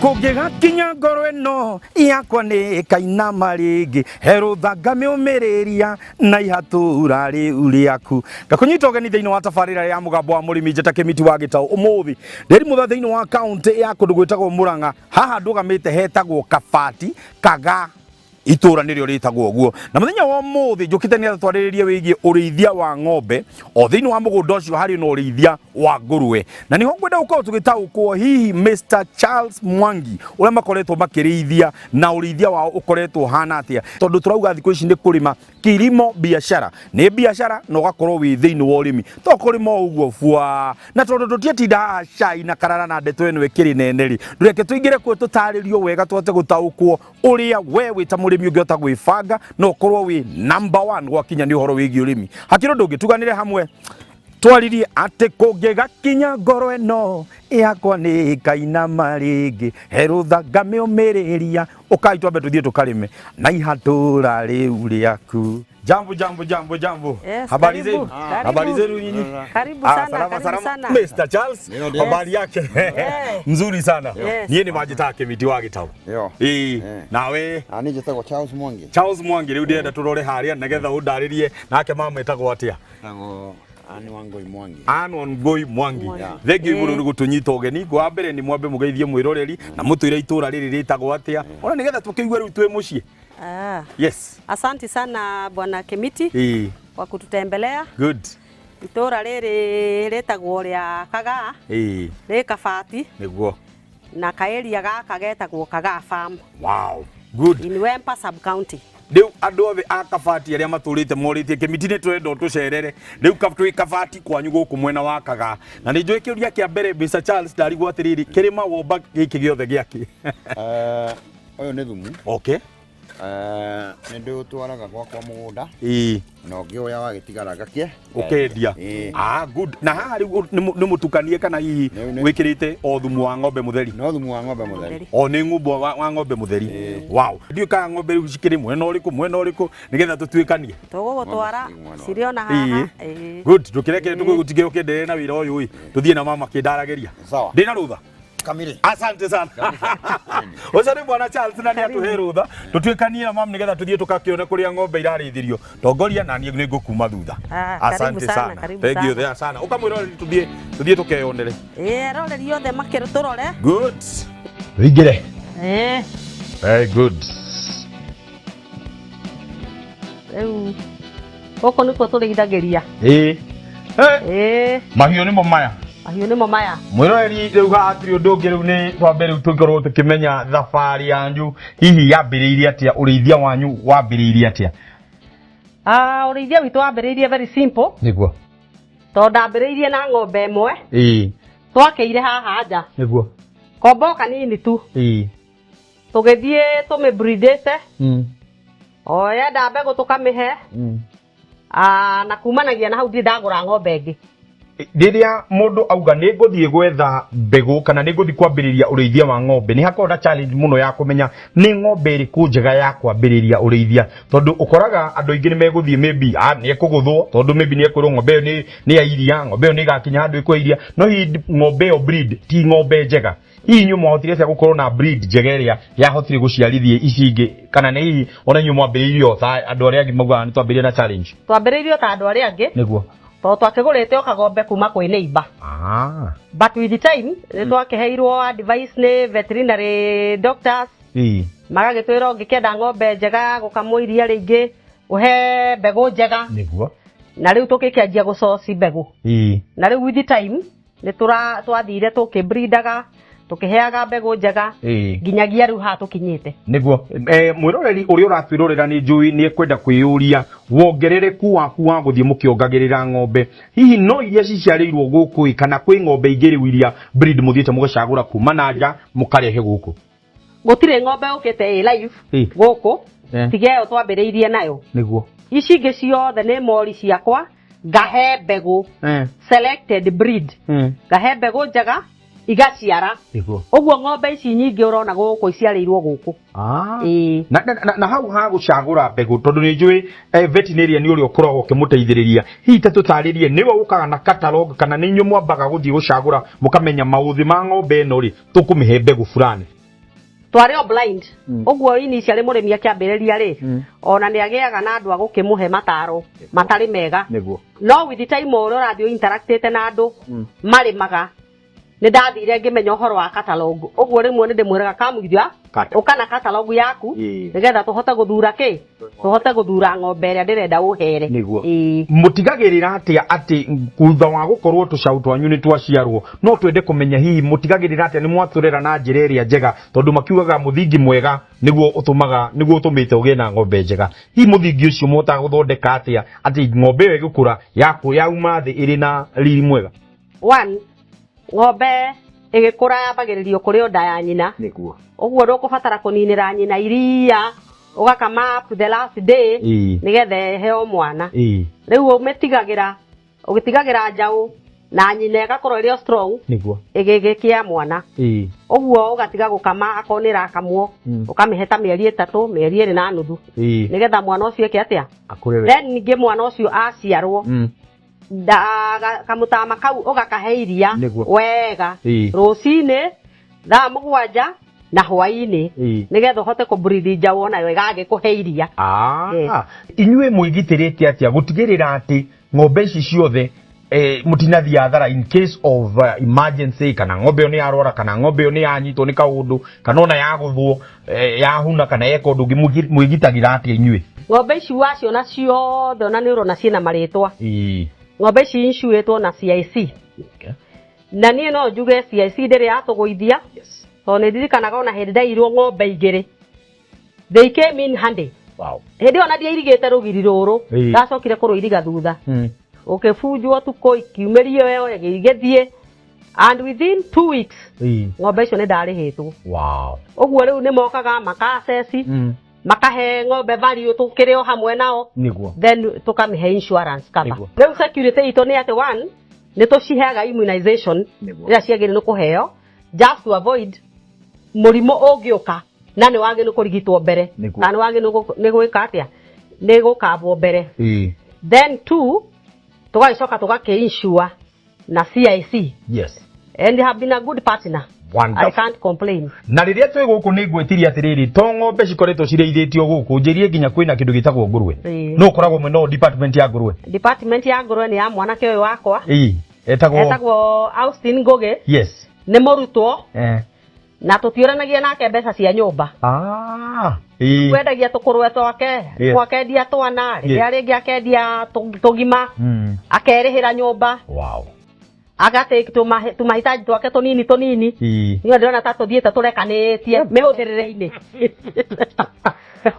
Kũngĩga kinya ngoro ĩno yakwa nĩ kainama rĩngĩ herũtha ngamĩũmĩrĩria na ihatũra rĩu rĩaku ngakũnyita ũgeni thĩinĩ wa tabarĩra ya mũgambo wa mũrĩmi njata Kĩmiti wa Gĩtaũ ũmũthĩ ndĩrimũtha thĩinĩ wa kaunti ya kũndũ gwĩtagwo Muranga haha ndũgamĩte hetagwo Kabati Kaga itũra nĩrĩo rĩtagwo guo na mũthenya wa ũmũthĩ njũkĩte nĩgetha twarĩrĩrie wĩgiĩ ũrĩithia wa ng'ombe o thĩinĩ wa mũgũnda ũcio harĩ na ũrĩithia wa ngũrwe na nĩho ngwenda gũkorwo tũgĩtaũkwo hihi Mr. Charles Mwangi ũrĩa makoretwo makĩrĩithia na ũrĩithia wao ũkoretwo hana atĩa tondũ tũrauga thikũ ici nĩ kũrĩma kilimo biashara nĩ biashara na ũgakorwo wĩ thĩinĩ wa ũrĩmi to kũrĩma ũguo bwa na tondũ tũtietinda haha cai na karara na ndeto ĩno ĩkĩrĩ nene rĩ ndũreke tũingĩre kuo tũtarĩrio wega tũhote gũtaũkwo ũrĩa we wĩ ta mũrĩmi ũngĩhota gwĩbanga no ũkorwo wĩ number 1 gwakinya nĩ ũhoro wĩgiĩ ũrĩmi hakĩrĩ ũndũ ũngĩ tuganĩre hamwe twaririe atĩ kũngĩga kinya ngoro ĩno yakwa nĩ kainama rĩngĩ herũtha ngamĩũmĩrĩria ũkai twambe tũthiĩ tũkarĩme na ihatũra rĩu rĩaku Jambo. Yes, habari zenu? Habari zenu nyinyi? Karibu sana, karibu sana. Mr. Charles, habari yake? Mzuri sana. Niye ni majita Kĩmiti wa Gĩtaũ. Yo. Nawe? Ani njĩtagwo Charles Mwangi. Charles Mwangi, rĩu ndĩrenda tũrore harĩa nĩgetha ũndarĩrie nake mama etagwo atĩa? Ngũi Mwangi. Thengiũ igũrũ nĩ gũtũnyita ũgeni. Wa mbere nĩ mwambe mũgeithie mwĩroreri na mũtwĩre itũra rĩrĩ rĩtagwo atĩa? Ona nĩgetha tũkĩigue rĩu twĩ mũciĩ. Yes. Asante sana Bwana Kĩmiti kwa kututembelea. Good. Itũra rĩrĩ rĩtagwo rĩa Kaga. Rĩ Kabati. Nĩguo. Na kaeria gaka getagwo Kaga Farm. Wow. Good. In Wempa sub county. Rĩu andũ othe a Kabati arĩa matũrĩte morĩtie Kĩmiti nĩ twenda tũcerere rĩu twĩ Kabati kwanyu gũkũ mwena wa Kaga na nĩ njũĩ kĩũria kĩa mbere Mr. Charles ndarigwo atĩrĩrĩ kĩrĩma womba gĩkĩ gĩothe gĩake ũyũ nĩ thumu. Okay. Nĩ ndĩũtwaraga gwakwa mũgũnda na ũngĩoya wagĩtigara gake ũkendia. Good. Na haha rĩu nĩ mũtukanie kana hihi wĩkĩrĩte o thumu wa ng'ombe mũtheri? No thumu wa ng'ombe mũtheri. O nĩ ng'umbu wa ng'ombe mũtheri. Wow. Ndiũĩ kana ng'ombe rĩu cikĩrĩ mwena ũrĩkũ nĩgetha tũtuĩkanie. Tũgũgũtwara ciriona haha. Good. Tũkĩrekere tũgũtige ũkĩendelee na wĩra ũyũ tũthiĩ na mama kĩndaragĩria. Sawa. Ndĩna rũtha. Kamili. Asante sana. Ũcari Bwana Charles na nĩ atũhe rũtha tũtuĩkanie na mama nĩgetha tũthiĩ tũkakĩone kũrĩa ng'ombe irarĩithirio tongoria na niĩ nĩ ngũkuma thutha. Asante sana. Thank you there sana. Ũkamwĩroreri tũthiĩ tũkeyonere. Roreri othe makĩrũtũrore. Good. Wĩingĩre. Very good. Rĩu gũkũ nĩkuo tũrĩithagĩria. Mahiũ nĩmo maya. Mahiũ nĩmo maya. Mwĩroreri rĩu haha hatirĩ ũndũ ũngĩ rĩu nĩ twambe rĩu tũkorwo tũkĩmenya thabarĩ yanyu hihi yambĩrĩirie atĩa ũrĩithia wanyu wambĩrĩirie atĩa? Ũrĩithia witũ wambĩrĩirie very simple. Nĩguo. Tondũ ndambĩrĩirie na ng'ombe ĩmwe. Twakĩire haha nja. Nĩguo. Kombo kanini tu. Tũgĩthiĩ tũmĩbreedĩte. O yenda mbegũ tũkamĩhe. Na kumanagia na hau thiĩ ndagũra ng'ombe ĩngĩ. Rĩrĩa mũndũ auga nĩ ngũthiĩ gwetha mbegũ kana nĩ ngũthiĩ kwambĩrĩria ũrĩithia wa ng'ombe nĩ hakoragwo na challenge mũno ya kũmenya nĩ ng'ombe ĩrĩkũ njega ya kwambĩrĩria ũrĩithia tondũ ũkoraga andũ aingĩ nĩ megũthiĩ maybe nĩ ekũgũthwo tondũ maybe nĩ ekwĩrwo ng'ombe ĩyo nĩ ya iria ng'ombe ĩyo nĩ ĩgakinya handũ ĩkwa iria no hihi ng'ombe ĩyo breed ti ng'ombe njega hihi nyuĩ mwahotire cia gũkorwo na breed njega ĩrĩa yahotire gũciarithia ici ingĩ kana nĩ hihi ona inyuĩ mwambĩrĩirio ta andũ arĩa angĩ maugaga nĩ twambĩrĩrie na challenge? Twambĩrĩirio ta andũ arĩa angĩ. Nĩguo. Tondũ twakĩgũrĩte o kagombe kuma kwĩ neighbor. But with the time nĩ twakĩheirwo advice nĩ veterinary doctors. Magagĩtwĩra ũngĩkĩenda ng'ombe njega gũkamwo iria rĩingĩ ũhe mbegũ njega. Nĩguo. Na rĩu tũkĩkĩanjia gũcoci mbegũ. Na rĩu with the time nĩ twathire tũkĩbreedaga tukiheaga mbegũ njega nginyagia riu ha tukinyite niguo mwiroreri uri uratwirorera ni njui ni ekwenda kwiyuria wongerereku waku wa guthie mukiongagirira ng'ombe hihi no iria ciciarirwo guku kana kwi ng'ombe ingĩ riu iria breed muthiete mugacagura kuma na nja mukarehe guku gutire ng'ombe ukite live guku tigeyo twambiriirie nayo niguo ici ingĩ ciothe nĩ mori ciakwa ngahe mbegu selected breed ngahe mbegu njega igaciara uguo ng'ombe ici nyingi urona guku iciarĩirwo guku na hau ha gucagura mbegu tondu ni njui veterinarian ni uri ukoragwo kimuteithiriria hihi ta tutaririe niwe ukaga na catalog kana ni nyu mwambaga guthii gucagura mukamenya mauthi ma ng'ombe ino ri tukumihe mbegu fulani tware o blind uguo initially murimi akiambiriria ri ona ni agiaga na andu agukimuhe mataro matari mega no with the time urathio interactete na andu marimaga ni ndathire ngimenya uhoro wa catalog uguo rimwe ni ndimwiraga kamwithia ukana catalog yaku nigetha tuhote guthura ki tuhote guthura ng'ombe ria ndirenda uhere mutigagirira atia ati kutha wa gukorwo tucau twanyu ni twaciarwo no twende kumenya hihi mutigagirira atia ni mwaturera na njira iria njega tondu makiugaga muthingi mwega niguo utumaga niguo utumite ugie na ng'ombe njega hihi muthingi ucio mota guthondeka atia ati ng'ombe iyo igukura yaku yauma thi iri na riri mwega one ng'ombe igikura yambagiririo kuri onda ya nyina niguo uguo ndukubatara kuninira nyina iria ugakama up to the last day nigethe heo mwana riu ugitigagira njau na nyina igakorwo iri strong niguo igigikia mwana uguo ugatiga gukama akonira akamwo ukamiheta mieri 3 mieri 2 na nuthu nigetha mwana ucio eke atia then ninge mwana ucio aciarwo kamutama kau ugakahe iria wega rucine thaa 7 na hwaini nigetha uhote kubreathe njau ona yo igagikuhe iria inyue muigitirite atia gutigirira ati ng'ombe ici ciothe mutinathia athara in case of emergency kana ng'ombe yo ni arwara kana ng'ombe yo ni yanyitwo ni kaundu kana ona yaguthwo yahuna kana yeka undu muigitagira atia inyue ng'ombe ici waciona ciothe ona ni urona ciina maritwa ng'ombe ici inshuĩtwo na CIC na niĩ no njuge CIC ndĩrĩ yatũgũithia tondũ nĩ ndirikanaga ona hĩndĩ ndairwo ng'ombe igĩrĩ they came in handy hĩndĩ ona ndiairigĩte rũgiri rũrũ ndacokire kũrũiriga thutha ũkĩbunjwo tukũ ikiumĩrio weo igĩthiĩ and within 2 weeks ng'ombe icio nĩ ndarĩhĩtwo ũguo rĩu nĩ mokaga makaceci makahe ng'ombe value tukire o hamwe nao then tukamihe insurance cover rĩu security ito ni ati one ni tuciheaga immunization ria ciagire no kuheo just to avoid murimo ũngĩũka na ni wage no kurigitwo mbere na ni wage ni gwika atia ni gukabwo mbere then two tugacoka tugake insure na CIC and have been a good partner. I can't complain. Na riria twi guku ni ngwetiria atiriri to ng'ombe cikoretwo cireithĩtio guku njirie nginya kwina kindu gitagwo ngũrwe no koragwo mwena department ya ngũrwe ya ngũrwe ni ya mwanake uyu wakwa etagwo Austin Ngoge ni murutwo na tutioranagia nake mbeca cia nyumba kwendagia tukurwe twake twakendia twana riria ringi akendia tugima akerihira nyumba agate tumahitaji twake tunini niyo ndona ta tuthiete turekanitie mihuthirirei-ini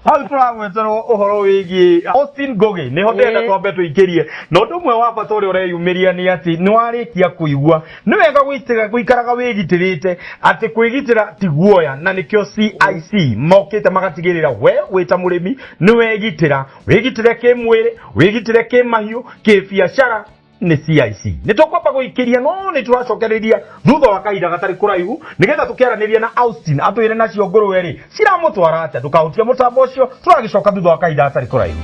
hau turagwetwo uhoro wigi Austin Ngoge ni ho ndenda twambe tuikirie no ndumwe wa bata uria ureyumiria ni ati ni warikia kuigua ni wega guikaraga wigitirite ati kwigitira ti guoya na nikio CIC mokite magatigirira we wita murimi ni wigitire kimwiri wigitire kimahiu kibiashara ni CIC ni tukwamba guikiria no ni turacokereria thutha wa kahinda gatari kuraihu nigetha tukiaraniria na Austin atwire nacio ngũrwe ri ciramutwara atia tukahutia mutambo ucio turagicoka thutha wa kahinda gatari kuraihu.